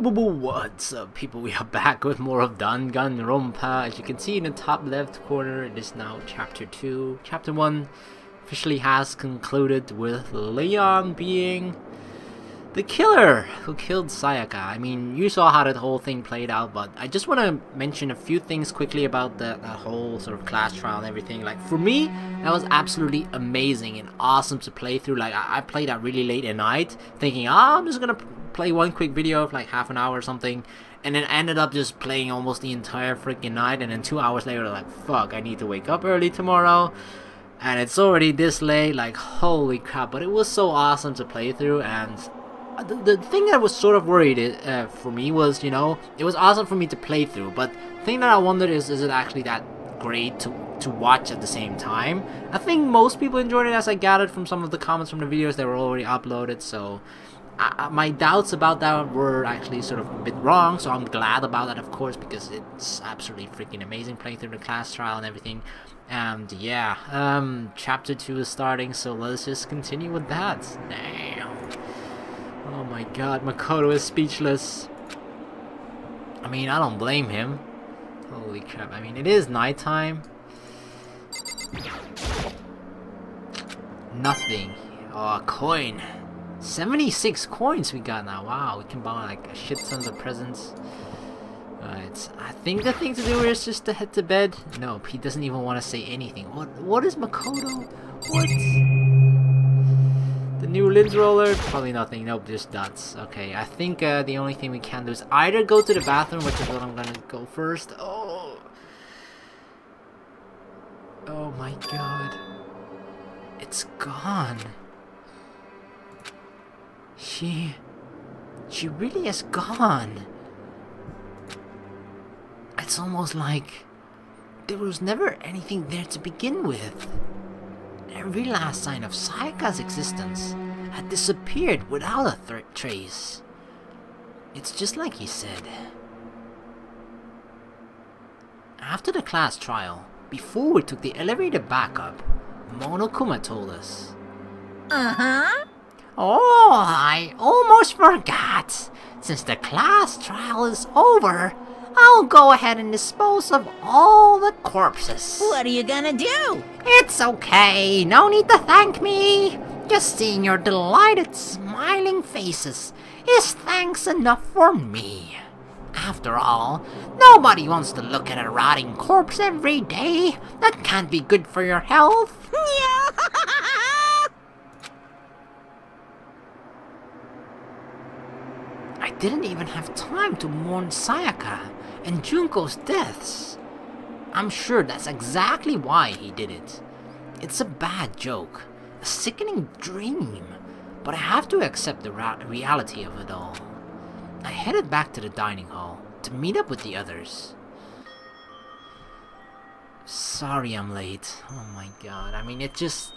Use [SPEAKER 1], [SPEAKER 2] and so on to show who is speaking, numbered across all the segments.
[SPEAKER 1] What's up, people? We are back with more of Danganronpa. As you can see in the top left corner, it is now chapter 2. Chapter 1 officially has concluded with Leon being the killer who killed Sayaka. I mean, you saw how that whole thing played out, but I just want to mention a few things quickly about that whole sort of class trial and everything. Like, for me, that was absolutely amazing and awesome to play through. Like, I played that really late at night, thinking, I'm just gonna play one quick video of like half an hour or something, and then ended up just playing almost the entire freaking night, and then 2 hours later, like, fuck, I need to wake up early tomorrow. And it's already this late, like, holy crap. But it was so awesome to play through, and the thing that was sort of worried for me was, you know, it was awesome for me to play through, but the thing that I wondered is it actually that great to watch at the same time? I think most people enjoyed it, as I gathered from some of the comments from the videos that were already uploaded, so my doubts about that were actually sort of a bit wrong, so I'm glad about that, of course, because it's absolutely freaking amazing playing through the class trial and everything. And yeah, chapter 2 is starting, so let's just continue with that. Damn. Oh my god, Makoto is speechless. I mean, I don't blame him. Holy crap, I mean, it is nighttime. Nothing. Oh, a coin. 76 coins we got now. Wow, we can buy like a shit ton of presents. Alright, I think the thing to do is just to head to bed. Nope, he doesn't even want to say anything. What is Makoto? What? The new lint roller? Probably nothing. Nope, just dots. Okay, I think the only thing we can do is either go to the bathroom, which is what I'm gonna go first. Oh my god. It's gone. She really is gone. It's almost like there was never anything there to begin with. Every last sign of Sayaka's existence had disappeared without a trace. It's just like he said. After the class trial, before we took the elevator back up, Monokuma told us. Oh, I almost forgot. Since the class trial is over, I'll go ahead and dispose of all the corpses.
[SPEAKER 2] What are you gonna do?
[SPEAKER 1] It's okay, no need to thank me. Just seeing your delighted, smiling faces is thanks enough for me. After all, nobody wants to look at a rotting corpse every day. That can't be good for your health. I didn't even have time to mourn Sayaka and Junko's deaths. I'm sure that's exactly why he did it. It's a bad joke, a sickening dream, but I have to accept the reality of it all. I headed back to the dining hall to meet up with the others. Sorry I'm late. Oh my god. I mean, it just...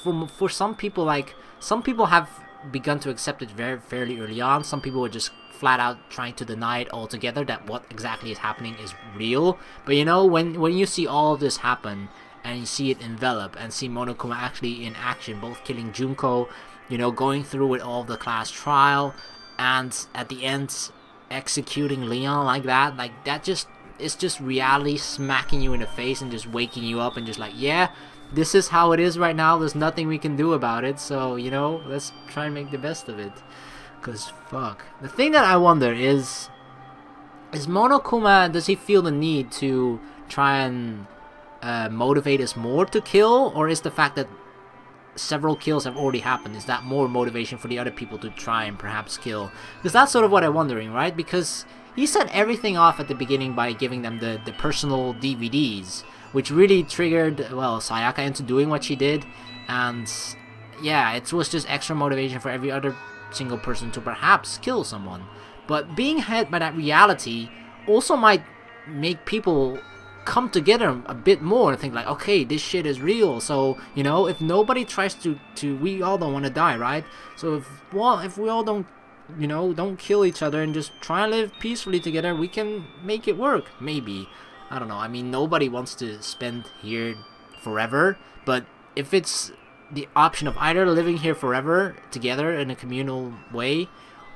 [SPEAKER 1] for some people, like... Some people have begun to accept it very fairly early on. Some people are just flat out trying to deny it altogether, that what exactly is happening is real. But you know, when you see all of this happen, and you see it envelop, and see Monokuma actually in action, both killing Junko, you know, going through with all of the class trial, and at the end executing Leon like that, it's just reality smacking you in the face and just waking you up and just like, yeah, this is how it is right now, there's nothing we can do about it, so, you know, let's try and make the best of it. Cause fuck. The thing that I wonder is Monokuma, does he feel the need to try and motivate us more to kill, or is the fact that several kills have already happened, is that more motivation for the other people to try and perhaps kill? Because that's sort of what I'm wondering, right? Because he set everything off at the beginning by giving them the personal DVDs, which really triggered, well, Sayaka into doing what she did, and yeah, it was just extra motivation for every other single person to perhaps kill someone. But being hit by that reality also might make people come together a bit more and think like, okay, this shit is real, so, you know, if nobody tries to we all don't want to die, right? So if we all don't, you know, don't kill each other and just try and live peacefully together, we can make it work, maybe. I don't know, I mean, nobody wants to spend here forever, but if it's the option of either living here forever together in a communal way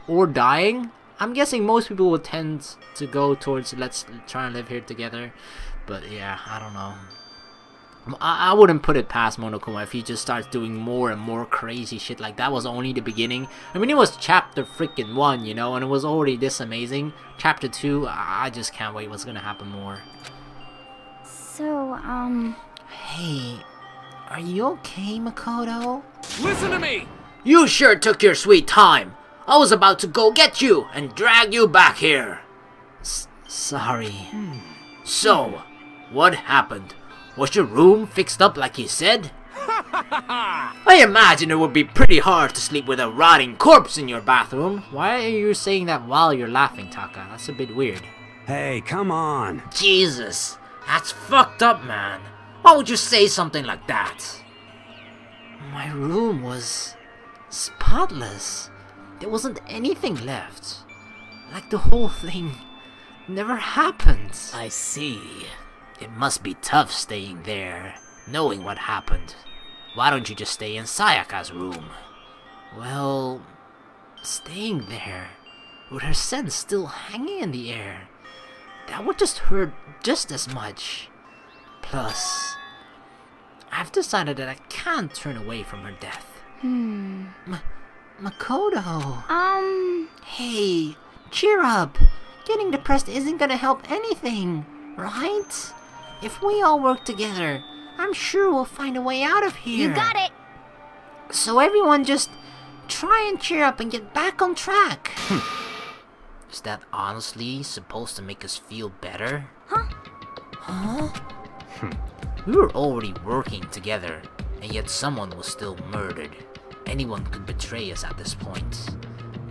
[SPEAKER 1] or dying, I'm guessing most people would tend to go towards let's try and live here together. But yeah, I don't know. I wouldn't put it past Monokuma if he just starts doing more and more crazy shit. Like, that was only the beginning. I mean, it was chapter freaking 1, you know, and it was already this amazing. Chapter 2, I just can't wait what's gonna happen more.
[SPEAKER 2] So,
[SPEAKER 1] Hey, are you okay, Makoto?
[SPEAKER 3] Listen to me!
[SPEAKER 1] You sure took your sweet time. I was about to go get you and drag you back here. Sorry. So, what happened? Was your room fixed up like you said? I imagine it would be pretty hard to sleep with a rotting corpse in your bathroom. Why are you saying that while you're laughing, Taka? That's a bit weird.
[SPEAKER 4] Hey, come on.
[SPEAKER 1] Jesus, that's fucked up, man. Why would you say something like that? My room was spotless. There wasn't anything left. Like the whole thing never happened. I see. It must be tough staying there, knowing what happened. Why don't you just stay in Sayaka's room? Well, staying there, with her scent still hanging in the air, that would just hurt just as much. Plus, I've decided that I can't turn away from her death. Makoto. Hey, cheer up. Getting depressed isn't gonna help anything, right? If we all work together, I'm sure we'll find a way out of here.
[SPEAKER 2] you got it!
[SPEAKER 1] So everyone just try and cheer up and get back on track. Is that honestly supposed to make us feel better? Huh? We were already working together, and yet someone was still murdered. Anyone could betray us at this point.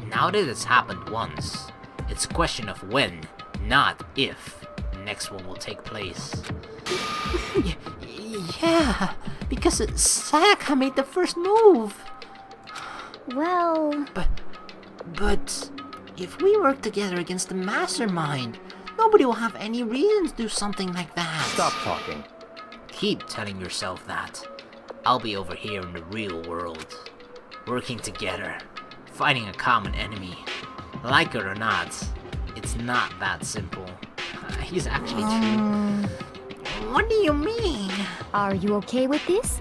[SPEAKER 1] Now that it's happened once, it's a question of when, not if, the next one will take place. Yeah, because Sayaka made the first move.
[SPEAKER 2] Well...
[SPEAKER 1] But if we work together against the mastermind, nobody will have any reason to do something like that.
[SPEAKER 3] Stop talking.
[SPEAKER 1] Keep telling yourself that. I'll be over here in the real world. Working together, fighting a common enemy. Like it or not, it's not that simple. He's actually true. What do you mean?
[SPEAKER 2] Are you okay with this?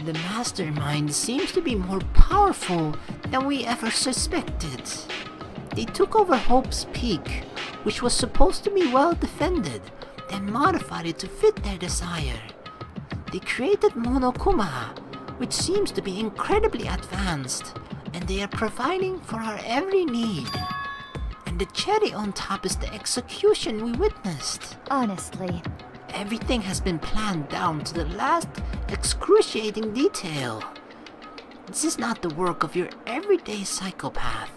[SPEAKER 1] The mastermind seems to be more powerful than we ever suspected. They took over Hope's Peak, which was supposed to be well defended, then modified it to fit their desire. They created Monokuma, which seems to be incredibly advanced, and they are providing for our every need. And the cherry on top is the execution we witnessed.
[SPEAKER 2] Honestly.
[SPEAKER 1] Everything has been planned down to the last excruciating detail. This is not the work of your everyday psychopath.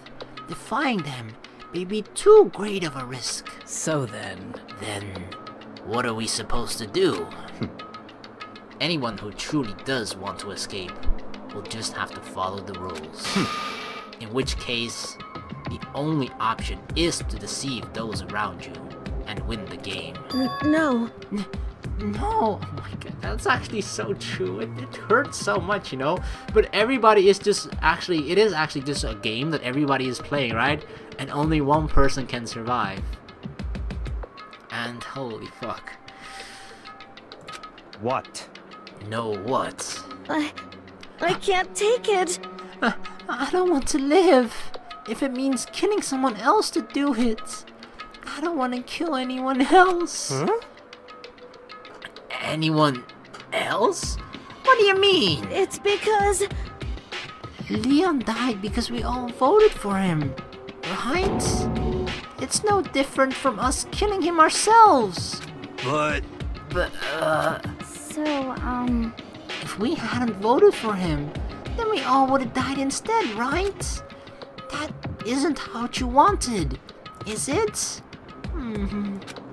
[SPEAKER 1] Defying them may be too great of a risk.
[SPEAKER 5] So then...
[SPEAKER 1] Then, what are we supposed to do? Anyone who truly does want to escape will just have to follow the rules. In which case, the only option is to deceive those around you and win the game.
[SPEAKER 2] No.
[SPEAKER 1] No, oh my god, that's actually so true. It hurts so much, you know? But everybody is just actually, it is actually just a game that everybody is playing, right? And only one person can survive. And holy fuck.
[SPEAKER 3] What?
[SPEAKER 1] No what?
[SPEAKER 2] I can't take it.
[SPEAKER 1] I don't want to live. If it means killing someone else to do it. I don't want to kill anyone else.
[SPEAKER 3] Huh?
[SPEAKER 1] Anyone else? What do you mean?
[SPEAKER 2] It's because...
[SPEAKER 1] Leon died because we all voted for him, right? It's no different from us killing him ourselves.
[SPEAKER 4] But...
[SPEAKER 2] So,
[SPEAKER 1] If we hadn't voted for him, then we all would have died instead, right? That isn't how you wanted, is it?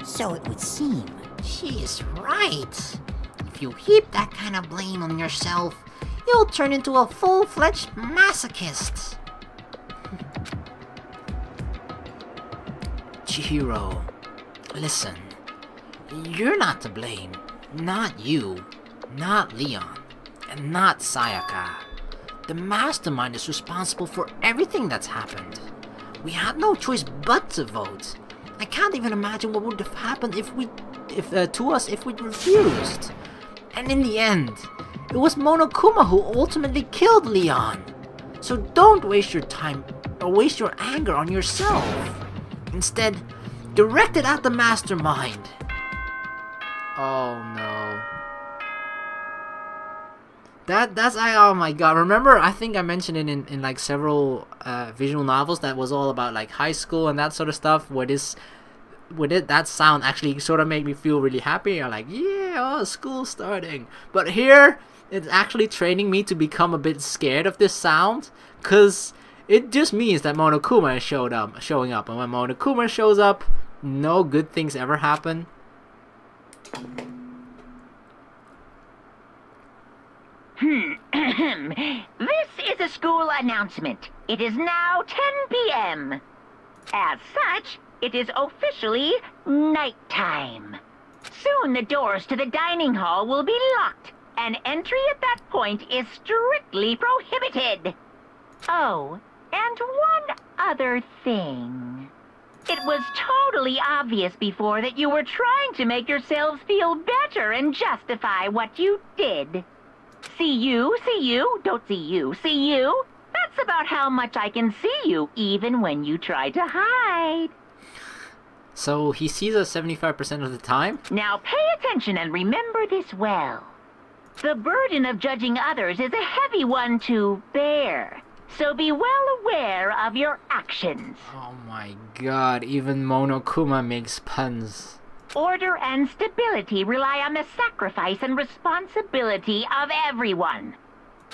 [SPEAKER 6] So it would seem.
[SPEAKER 1] She is right. If you heap that kind of blame on yourself, you'll turn into a full-fledged masochist. Chihiro, listen. You're not to blame. Not you, not Leon, and not Sayaka. The mastermind is responsible for everything that's happened. We had no choice but to vote. I can't even imagine what would have happened if we'd refused. And in the end, it was Monokuma who ultimately killed Leon. So don't waste your time or waste your anger on yourself. Instead, direct it at the mastermind. Oh no. That's oh my god. Remember, I think I mentioned it in like several visual novels that was all about like high school and that sort of stuff, where that sound actually sort of made me feel really happy. I'm like, yeah, oh, school's starting. But here, it's actually training me to become a bit scared of this sound, cause it just means that Monokuma is showing up, and when Monokuma shows up, no good things ever happen.
[SPEAKER 3] This is a school announcement. It is now 10 p.m. As such, it is officially nighttime. Soon the doors to the dining hall will be locked, and entry at that point is strictly prohibited. Oh, and one other thing. It was totally obvious before that you were trying to make yourselves feel better and justify what you did. See you, don't see you, see you. That's about how much I can see you, even when you try to hide.
[SPEAKER 1] So he sees us 75% of the time?
[SPEAKER 3] Now pay attention and remember this well. The burden of judging others is a heavy one to bear. So be well aware of your actions.
[SPEAKER 1] Oh my god, even Monokuma makes puns.
[SPEAKER 3] Order and stability rely on the sacrifice and responsibility of everyone.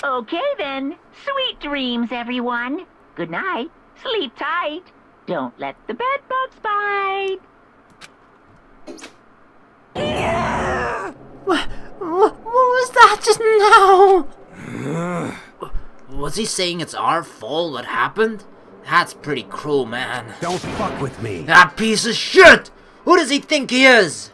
[SPEAKER 3] Okay then, sweet dreams everyone. Good night, sleep tight. Don't let the bed bugs bite.
[SPEAKER 1] What was that just now? Was he saying it's our fault what happened? That's pretty cruel, man.
[SPEAKER 4] Don't fuck with me.
[SPEAKER 1] That piece of shit! Who does he think he is?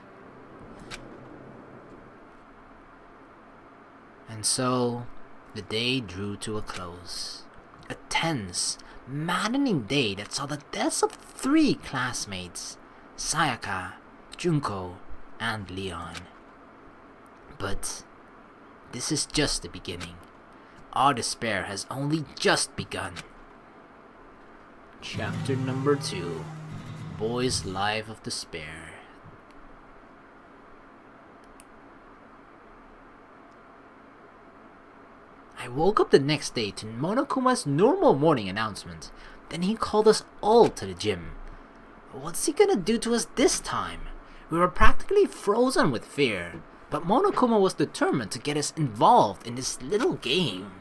[SPEAKER 1] And so, the day drew to a close. A tense, maddening day that saw the deaths of 3 classmates, Sayaka, Junko, and Leon. But this is just the beginning. Our despair has only just begun. Chapter number 2. Boy's Life of Despair. I woke up the next day to Monokuma's normal morning announcement. Then he called us all to the gym. What's he gonna do to us this time? We were practically frozen with fear, but Monokuma was determined to get us involved in this little game.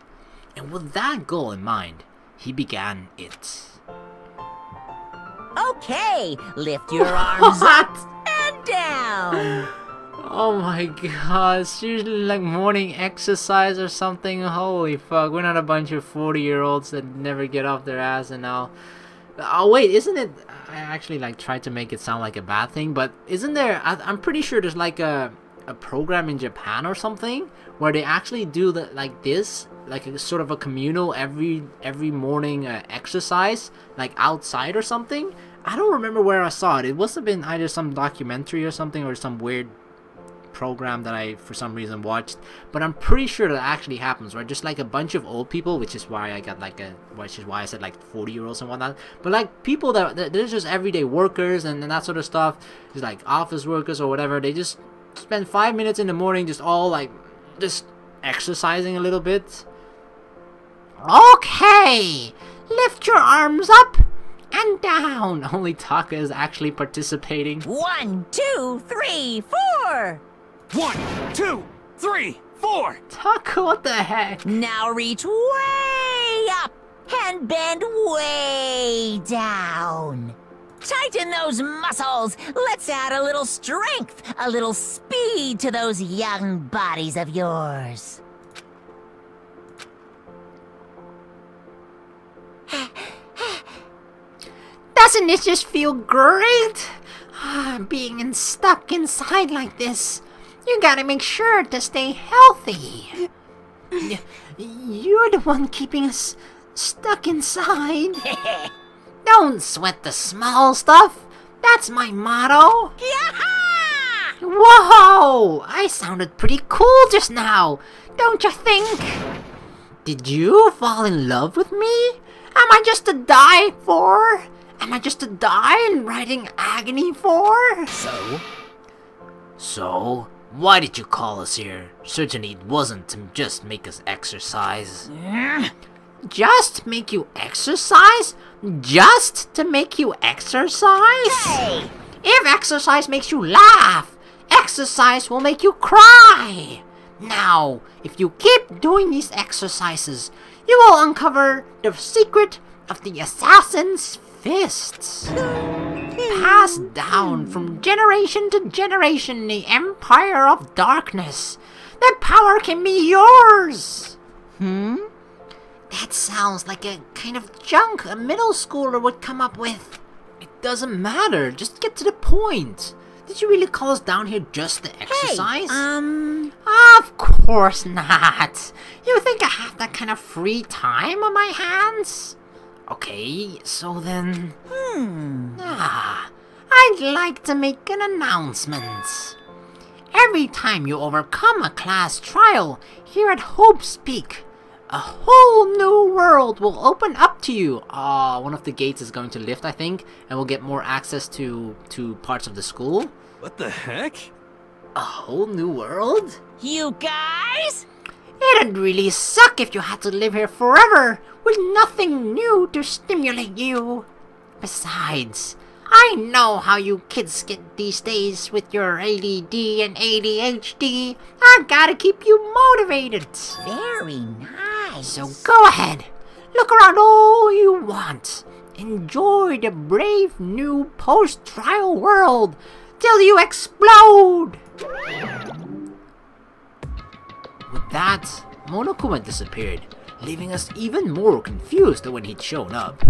[SPEAKER 1] And with that goal in mind, he began it.
[SPEAKER 6] Okay, lift your arms up and down.
[SPEAKER 1] Oh my god, it's usually like morning exercise or something. Holy fuck, we're not a bunch of 40-year-olds that never get off their ass and now... Oh wait, isn't it... I actually like tried to make it sound like a bad thing, but isn't there... I'm pretty sure there's like a program in Japan or something where they actually do like this, like a sort of a communal every morning exercise, like outside or something. I don't remember where I saw it. It must have been either some documentary or something, or some weird program that I for some reason watched, but I'm pretty sure that actually happens, right? Just like a bunch of old people, which is why I got like which is why I said like 40-year-olds and whatnot, but like people that they're just everyday workers and that sort of stuff, just like office workers or whatever. They just spend 5 minutes in the morning just all like just exercising a little bit. Okay, lift your arms up and down. Only Taka is actually participating.
[SPEAKER 6] 1, 2, 3, 4.
[SPEAKER 4] 1, 2, 3, 4.
[SPEAKER 1] Taka, what the heck?
[SPEAKER 6] Now reach way up and bend way down. Tighten those muscles. Let's add a little strength, a little speed to those young bodies of yours.
[SPEAKER 1] Doesn't it just feel great? Being stuck inside like this. You gotta make sure to stay healthy. You're the one keeping us stuck inside. Don't sweat the small stuff. That's my motto.
[SPEAKER 6] Yaha!
[SPEAKER 1] Whoa! I sounded pretty cool just now, don't you think? Did you fall in love with me? Am I just to die for? Am I just to die in writing agony for? So, why did you call us here? Certainly it wasn't to just make us exercise. Just make you exercise? Just to make you exercise?
[SPEAKER 6] Hey!
[SPEAKER 1] If exercise makes you laugh, exercise will make you cry. Now, if you keep doing these exercises, you will uncover the secret of the assassin's fists. Passed down from generation to generation in the Empire of Darkness. That power can be yours. That sounds like a kind of junk a middle schooler would come up with. It doesn't matter, just get to the point. Did you really call us down here just to exercise? Of course not. You think I have that kind of free time on my hands? Okay, so then... I'd like to make an announcement. Every time you overcome a class trial here at Hope's Peak, a whole new world will open up to you. One of the gates is going to lift, I think, and we'll get more access to parts of the school.
[SPEAKER 4] What the heck?
[SPEAKER 1] A whole new world?
[SPEAKER 6] You guys?
[SPEAKER 1] It'd really suck if you had to live here forever with nothing new to stimulate you. Besides, I know how you kids get these days with your ADD and ADHD. I gotta keep you motivated.
[SPEAKER 6] Very nice.
[SPEAKER 1] So go ahead, look around all you want. Enjoy the brave new post-trial world till you explode. With that, Monokuma disappeared, leaving us even more confused than when he'd shown up.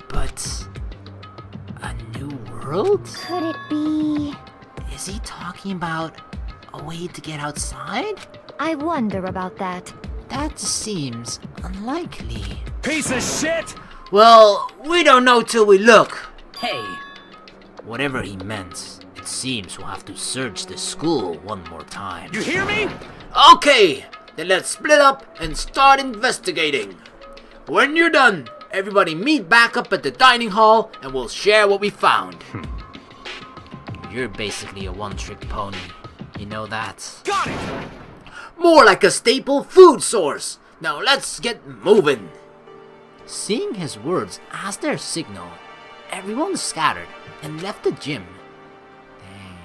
[SPEAKER 1] But... a new world?
[SPEAKER 2] Could it be...
[SPEAKER 1] Is he talking about a way to get outside?
[SPEAKER 2] I wonder about that.
[SPEAKER 1] That seems unlikely.
[SPEAKER 4] Piece of shit!
[SPEAKER 1] Well, we don't know till we look.
[SPEAKER 6] Hey.
[SPEAKER 1] Whatever he meant, it seems we'll have to search the school one more time.
[SPEAKER 4] You hear me?
[SPEAKER 1] Okay, then let's split up and start investigating. When you're done, everybody meet back up at the dining hall and we'll share what we found. You're basically a one-trick pony. You know that?
[SPEAKER 4] Got it!
[SPEAKER 1] More like a staple food source. Now let's get moving. Seeing his words as their signal, everyone scattered and left the gym. Dang.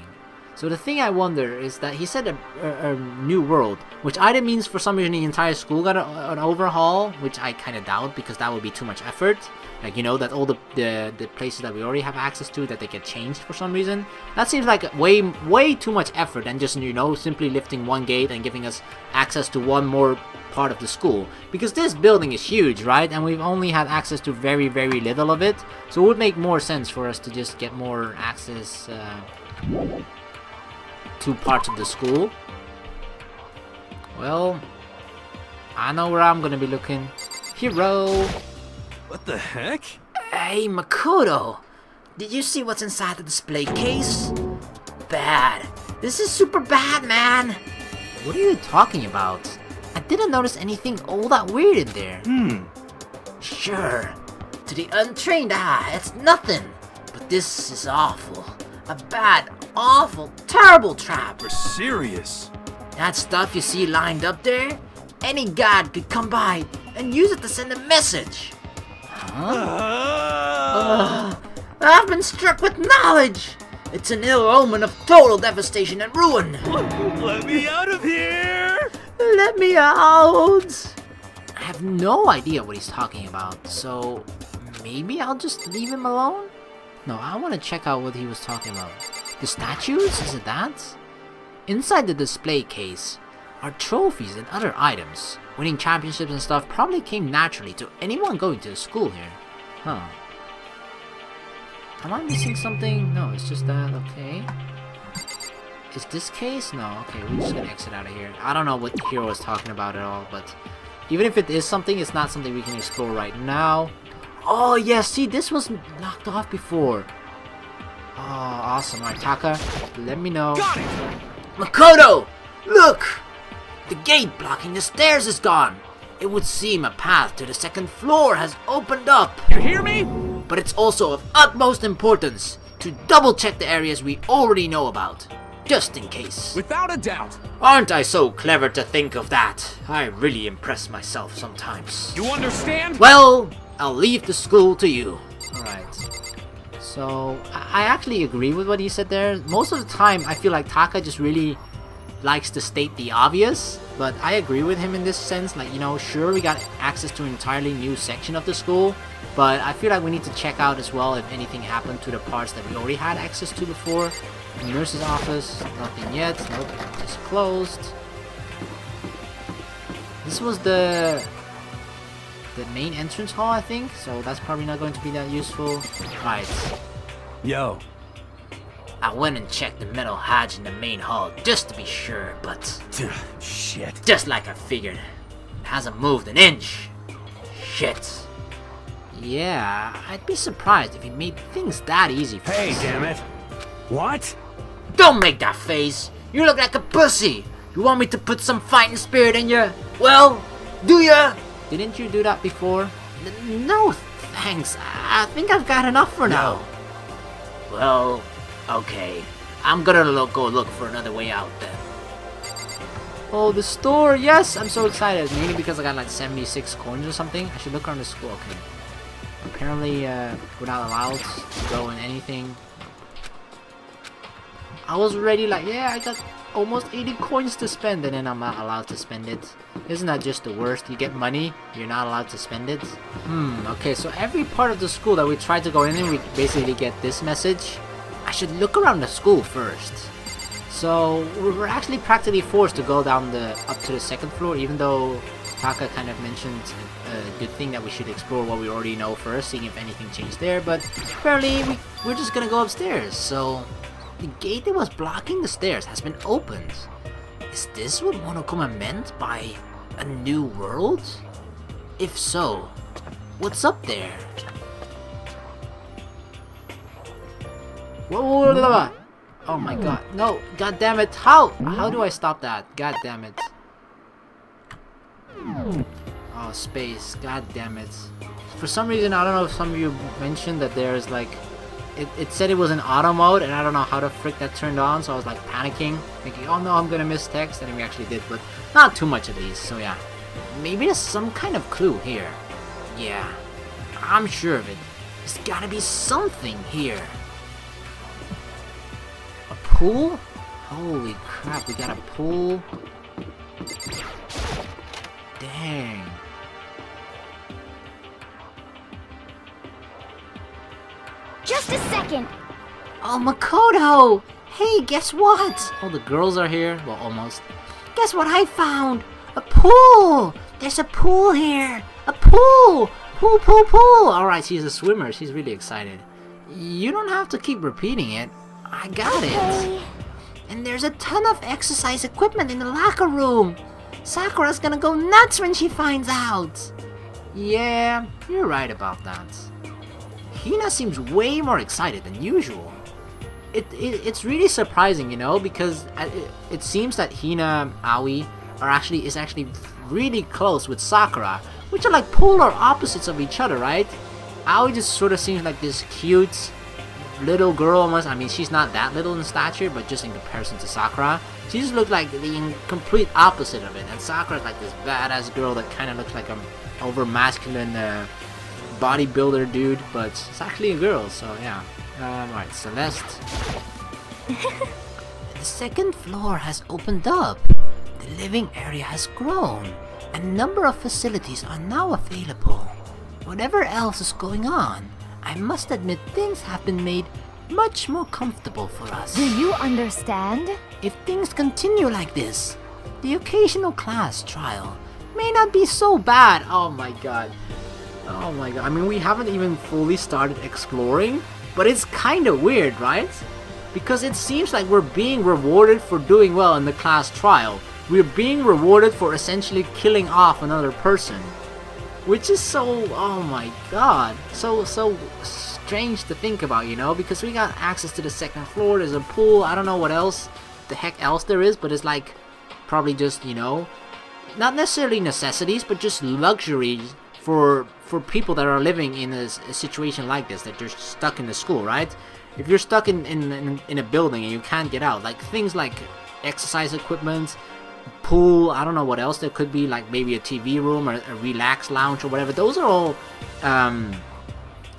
[SPEAKER 1] So the thing I wonder is that he said a new world, which either means for some reason the entire school got an overhaul, which I kind of doubt because that would be too much effort. Like, you know, that all the places that we already have access to, that they get changed for some reason. That seems like way too much effort than just, you know, simply lifting one gate and giving us access to one more part of the school. Because this building is huge, right? And we've only had access to very, very little of it. So it would make more sense for us to just get more access to parts of the school. Well, I know where I'm gonna be looking. Hero!
[SPEAKER 4] What the heck?
[SPEAKER 1] Hey, Makoto! Did you see what's inside the display case? Bad. This is super bad, man! What are you talking about? I didn't notice anything all that weird in there. Sure. To the untrained eye, it's nothing. But this is awful. A bad, awful, terrible trap.
[SPEAKER 4] We're serious.
[SPEAKER 1] That stuff you see lined up there? Any god could come by and use it to send a message. I've been struck with knowledge! It's an ill omen of total devastation and ruin!
[SPEAKER 4] Let me out of here!
[SPEAKER 1] Let me out! I have no idea what he's talking about, so maybe I'll just leave him alone? No, I want to check out what he was talking about. The statues? Is it that? Inside the display case are trophies and other items. Winning championships and stuff probably came naturally to anyone going to the school here. Huh. Am I missing something? No, it's just that. Okay. Is this case? No. Okay, we're just gonna exit out of here. I don't know what Hero was talking about at all, but even if it is something, it's not something we can explore right now. Oh yeah, see, this was knocked off before. Oh, awesome. Alright, Taka, let me know.
[SPEAKER 4] Got it!
[SPEAKER 1] Makoto! Look! The gate blocking the stairs is gone. It would seem a path to the second floor has opened up.
[SPEAKER 4] You hear me?
[SPEAKER 1] But it's also of utmost importance to double check the areas we already know about, just in case.
[SPEAKER 4] Without a doubt.
[SPEAKER 1] Aren't I so clever to think of that? I really impress myself sometimes.
[SPEAKER 4] You understand?
[SPEAKER 1] Well, I'll leave the school to you. Alright. So, I actually agree with what he said there. Most of the time, I feel like Taka just really likes to state the obvious. But I agree with him in this sense. Like, you know, sure, we got access to an entirely new section of the school. But I feel like we need to check out as well if anything happened to the parts that we already had access to before. The nurse's office, nothing yet. Nope, it's closed. This was the main entrance hall, I think, so that's probably not going to be that useful. Right.
[SPEAKER 4] Yo.
[SPEAKER 1] I went and checked the metal hatch in the main hall just to be sure, but
[SPEAKER 4] Shit.
[SPEAKER 1] just like I figured, it hasn't moved an inch. Shit. Yeah, I'd be surprised if he made things that easy for
[SPEAKER 4] Hey,
[SPEAKER 1] us.
[SPEAKER 4] damn it. What?
[SPEAKER 1] Don't make that face! You look like a pussy! You want me to put some fighting spirit in you? Well, do ya? Didn't you do that before? No, thanks. I think I've got enough for now. Well, okay. I'm gonna go look for another way out then. Oh, the store! Yes! I'm so excited. Mainly because I got like 76 coins or something. I should look around the school. Okay. Apparently, we're not allowed to go in anything. I was already like, yeah, I got almost 80 coins to spend, and then I'm not allowed to spend it. Isn't that just the worst? You get money, you're not allowed to spend it? Okay, so every part of the school that we try to go in, we basically get this message. I should look around the school first. So, we're actually practically forced to go down up to the second floor, even though Taka kind of mentioned a good thing that we should explore what we already know first, seeing if anything changed there, but apparently we're just gonna go upstairs, so... The gate that was blocking the stairs has been opened. Is this what Monokuma meant by a new world? If so, what's up there? Whoa, oh my god, no, god damn it, how do I stop that? God damn it. Oh, space, god damn it. For some reason, I don't know if some of you mentioned that there's like it said it was in auto mode, and I don't know how the frick that turned on, so I was like panicking, thinking, oh no, I'm gonna miss text, and we actually did, but not too much at least, so yeah. Maybe there's some kind of clue here. Yeah, I'm sure of it. There's gotta be something here. A pool? Holy crap, we got a pool? Dang.
[SPEAKER 2] Just a second.
[SPEAKER 1] Oh, Makoto! Hey, guess what? Oh, the girls are here. Well, almost. Guess what I found? A pool! There's a pool here! A pool! Pool, pool, pool! Alright, she's a swimmer. She's really excited. You don't have to keep repeating it. I got it. And there's a ton of exercise equipment in the locker room. Sakura's gonna go nuts when she finds out. Yeah, you're right about that. Hina seems way more excited than usual. It's really surprising, you know, because it seems that Hina, Aoi is actually really close with Sakura, which are like polar opposites of each other, right? Aoi just sort of seems like this cute little girl almost. I mean, she's not that little in stature, but just in comparison to Sakura, she just looked like the complete opposite of it. And Sakura's like this badass girl that kind of looks like an over masculine bodybuilder dude, but it's actually a girl, so yeah. Alright, Celeste. The second floor has opened up. The living area has grown. A number of facilities are now available. Whatever else is going on, I must admit things have been made much more comfortable for us.
[SPEAKER 2] Do you understand?
[SPEAKER 1] If things continue like this, the occasional class trial may not be so bad. Oh my god. Oh my god. I mean, we haven't even fully started exploring, but it's kind of weird, right? Because it seems like we're being rewarded for doing well in the class trial. We're being rewarded for essentially killing off another person. Which is so, oh my god, so strange to think about, you know, because we got access to the second floor, there's a pool, I don't know what else, the heck else there is, but it's like, probably just, you know, not necessarily necessities, but just luxuries for people that are living in a situation like this, that you're stuck in the school, right? If you're stuck in a building and you can't get out, like things like exercise equipment, pool, I don't know what else there could be, like maybe a TV room or a relax lounge or whatever. Those are all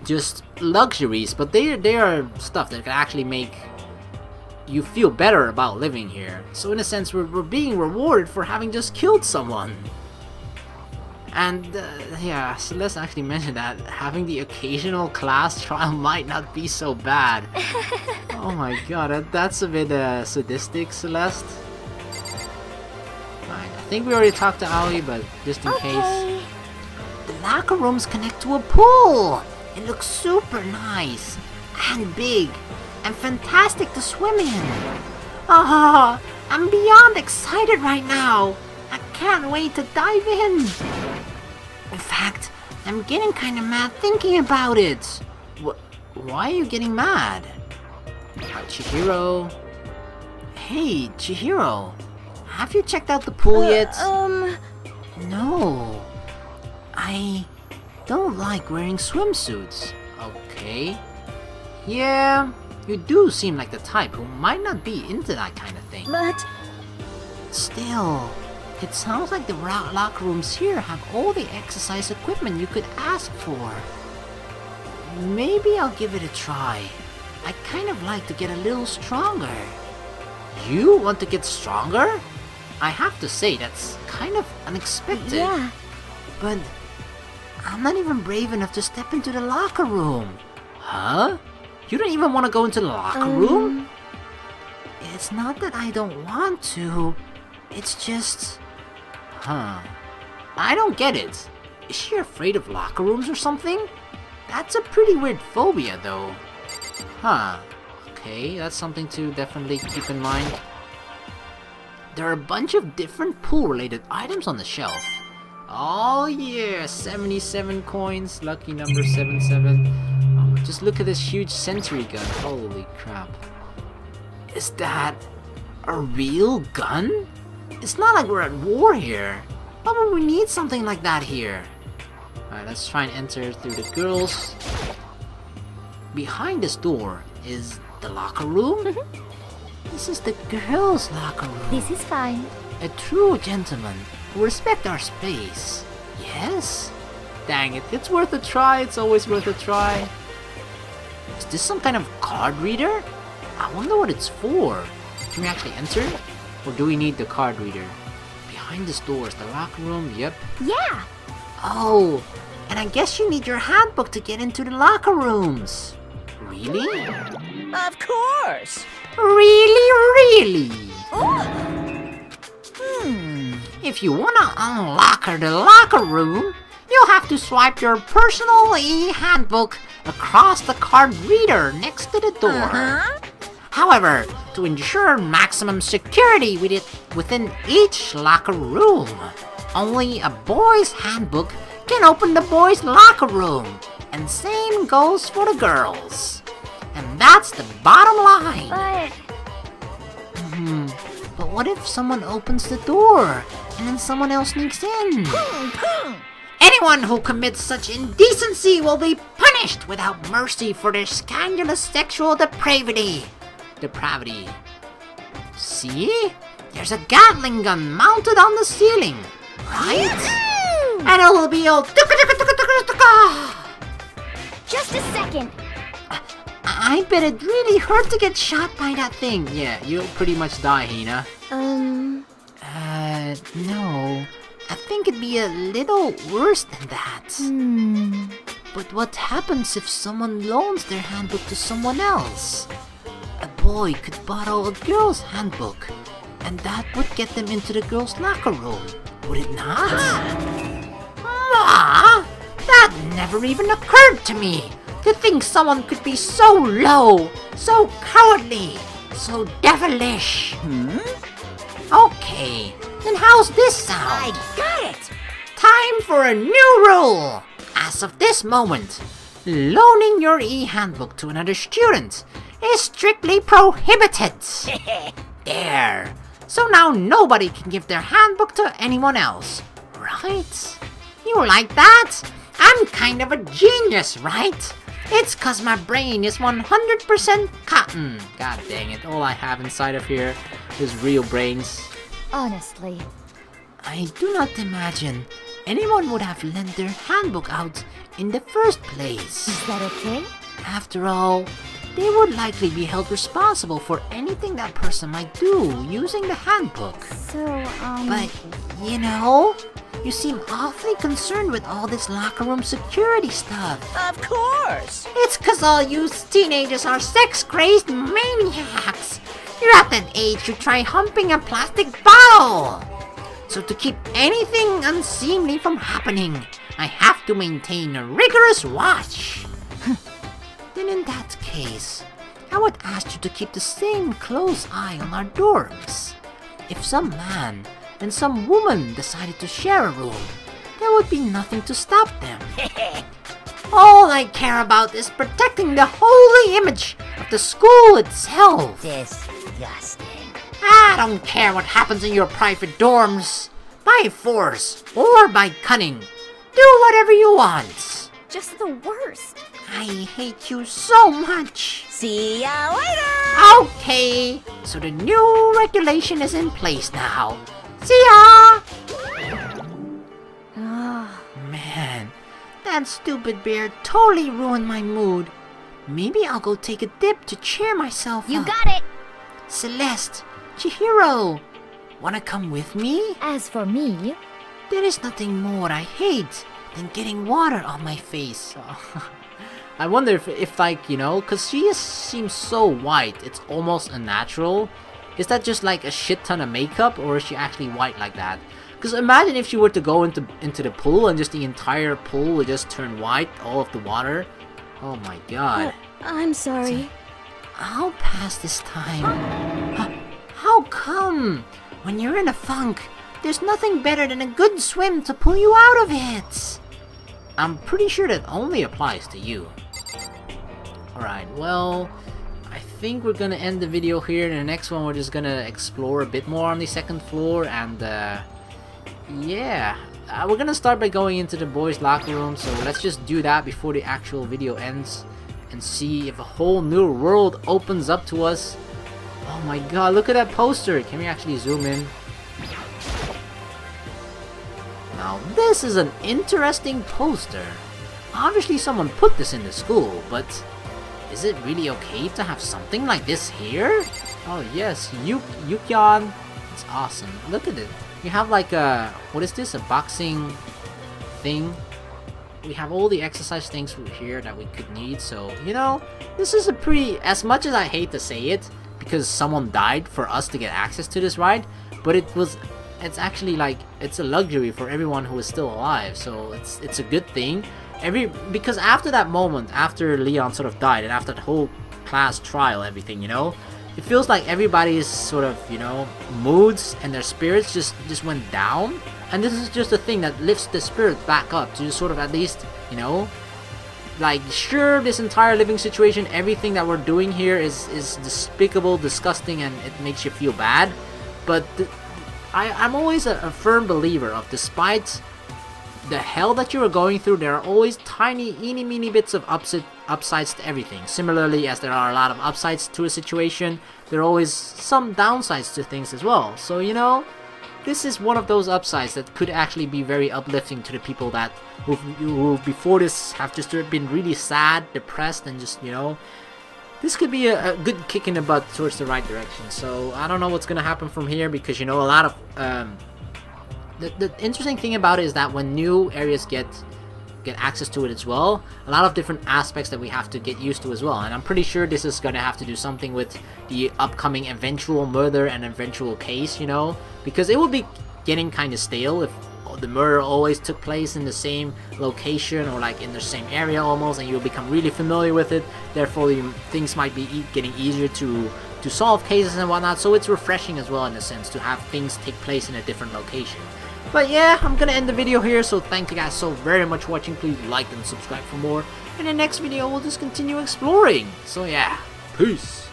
[SPEAKER 1] just luxuries, but they are stuff that can actually make you feel better about living here. So in a sense, we're being rewarded for having just killed someone. And yeah, Celeste actually mentioned that having the occasional class trial might not be so bad. Oh my god, that's a bit sadistic, Celeste. Fine, I think we already talked to Aoi, but just in case. The locker rooms connect to a pool. It looks super nice and big and fantastic to swim in. Ah, I'm beyond excited right now. I can't wait to dive in. In fact, I'm getting kind of mad thinking about it. Why are you getting mad? Chihiro. Hey, Chihiro. Have you checked out the pool yet? No. I don't like wearing swimsuits. Okay. Yeah, you do seem like the type who might not be into that kind of thing.
[SPEAKER 2] But...
[SPEAKER 1] Still, it sounds like the locker rooms here have all the exercise equipment you could ask for. Maybe I'll give it a try. I kind of like to get a little stronger. You want to get stronger? I have to say, that's kind of unexpected.
[SPEAKER 2] Yeah.
[SPEAKER 1] But I'm not even brave enough to step into the locker room. Huh? You don't even want to go into the locker room? It's not that I don't want to. It's just... Huh. I don't get it. Is she afraid of locker rooms or something? That's a pretty weird phobia, though. Huh. Okay, that's something to definitely keep in mind. There are a bunch of different pool-related items on the shelf. Oh yeah, 77 coins, lucky number 77. Oh, just look at this huge sentry gun, holy crap. Is that a real gun? It's not like we're at war here. Why would we need something like that here? Alright, let's try and enter through the girls. Behind this door is the locker room? This is the girls' locker room.
[SPEAKER 2] This is fine.
[SPEAKER 1] A true gentleman who respects our space. Yes? Dang it, it's worth a try. It's always worth a try. Is this some kind of card reader? I wonder what it's for. Can we actually enter? Or do we need the card reader? Behind this door is the locker room, yep.
[SPEAKER 2] Yeah.
[SPEAKER 1] Oh, and I guess you need your handbook to get into the locker rooms. Really?
[SPEAKER 6] Of course.
[SPEAKER 1] Really?
[SPEAKER 6] Hmm.
[SPEAKER 1] If you wanna unlock the locker room, you'll have to swipe your personal e-handbook across the card reader next to the door. However, to ensure maximum security within each locker room, only a boy's handbook can open the boys' locker room, and same goes for the girls. And that's the bottom line.
[SPEAKER 2] But...
[SPEAKER 1] But what if someone opens the door, and then someone else sneaks in? Anyone who commits such indecency will be punished without mercy for their scandalous sexual depravity. See? There's a Gatling gun mounted on the ceiling, right? And it will be all...
[SPEAKER 2] Just a second.
[SPEAKER 1] I bet it really hurt to get shot by that thing. Yeah, you'll pretty much die, Hina. No. I think it'd be a little worse than that. But what happens if someone loans their handbook to someone else? A boy could borrow a girl's handbook, and that would get them into the girl's locker room, would it not? Ma! That never even occurred to me! To think someone could be so low, so cowardly, so devilish. Okay, then how's this sound?
[SPEAKER 6] I got it.
[SPEAKER 1] Time for a new rule! As of this moment, loaning your e-handbook to another student is strictly prohibited. There. So now nobody can give their handbook to anyone else, right? You like that? I'm kind of a genius, right? It's cause my brain is 100% cotton. God dang it, all I have inside of here is real brains.
[SPEAKER 2] Honestly.
[SPEAKER 1] I do not imagine anyone would have lent their handbook out in the first place.
[SPEAKER 2] Is that okay?
[SPEAKER 1] After all, they would likely be held responsible for anything that person might do using the handbook.
[SPEAKER 2] So,
[SPEAKER 1] But, you know, you seem awfully concerned with all this locker room security stuff.
[SPEAKER 6] Of course.
[SPEAKER 1] It's cause all you teenagers are sex-crazed maniacs. You're at that age to try humping a plastic bottle. So to keep anything unseemly from happening, I have to maintain a rigorous watch. Then in that case, I would ask you to keep the same close eye on our dorms. If some man and some woman decided to share a room, there would be nothing to stop them. All I care about is protecting the holy image of the school itself.
[SPEAKER 6] Disgusting.
[SPEAKER 1] I don't care what happens in your private dorms. By force or by cunning. Do whatever you want.
[SPEAKER 2] just the worst.
[SPEAKER 1] I hate you so much.
[SPEAKER 6] See ya later!
[SPEAKER 1] Okay, so the new regulation is in place now. See ya! Man, that stupid bear totally ruined my mood. Maybe I'll go take a dip to cheer myself
[SPEAKER 2] You
[SPEAKER 1] up.
[SPEAKER 2] got it!
[SPEAKER 1] Celeste, Chihiro, wanna come with me?
[SPEAKER 2] As for me,
[SPEAKER 1] There is nothing more I hate than getting water on my face. I wonder if like, you know, cause she seems so white, it's almost unnatural. Is that just like a shit ton of makeup, or is she actually white like that? Cause imagine if she were to go into the pool and just the entire pool would just turn white, all of the water. Oh my god.
[SPEAKER 2] I'm sorry.
[SPEAKER 1] I'll pass this time. How come? When you're in a funk, there's nothing better than a good swim to pull you out of it. I'm pretty sure that only applies to you. Alright, well, I think we're gonna end the video here. In the next one, we're just gonna explore a bit more on the second floor, and yeah. We're gonna start by going into the boys' locker room, so let's just do that before the actual video ends and see if a whole new world opens up to us. Oh my god, look at that poster! Can we actually zoom in? Now this is an interesting poster. Obviously someone put this in the school, but is it really okay to have something like this here? Oh yes, Yukyeon. It's awesome. Look at it. We have like a, what is this? A boxing thing. We have all the exercise things here that we could need, so, you know, this is a pretty, as much as I hate to say it, because someone died for us to get access to this ride, but it's actually like, it's a luxury for everyone who is still alive, so it's a good thing. Because after that moment, after Leon sort of died, and after the whole class trial, everything, you know, it feels like everybody's sort of, you know, moods and their spirits just went down. And this is just a thing that lifts the spirit back up to just sort of at least, you know, like, sure, this entire living situation, everything that we're doing here is despicable, disgusting, and it makes you feel bad. But I'm always a firm believer of, despite the hell that you are going through, there are always tiny, eeny-meeny bits of upsides to everything. Similarly, as there are a lot of upsides to a situation, there are always some downsides to things as well. So, you know, this is one of those upsides that could actually be very uplifting to the people that who before this have just been really sad, depressed, and just, you know, this could be a good kick in the butt towards the right direction. So I don't know what's gonna happen from here, because, you know, a lot of the interesting thing about it is that when new areas get access to it as well, a lot of different aspects that we have to get used to as well. And I'm pretty sure this is gonna have to do something with the upcoming eventual murder and eventual case, you know, because it will be getting kind of stale if the murder always took place in the same location or like in the same area almost, and you'll become really familiar with it. Therefore, things might be getting easier to solve cases and whatnot. So it's refreshing as well, in a sense, to have things take place in a different location. But yeah, I'm gonna end the video here, so thank you guys so very much for watching. Please like and subscribe for more. In the next video, we'll just continue exploring. So yeah, peace.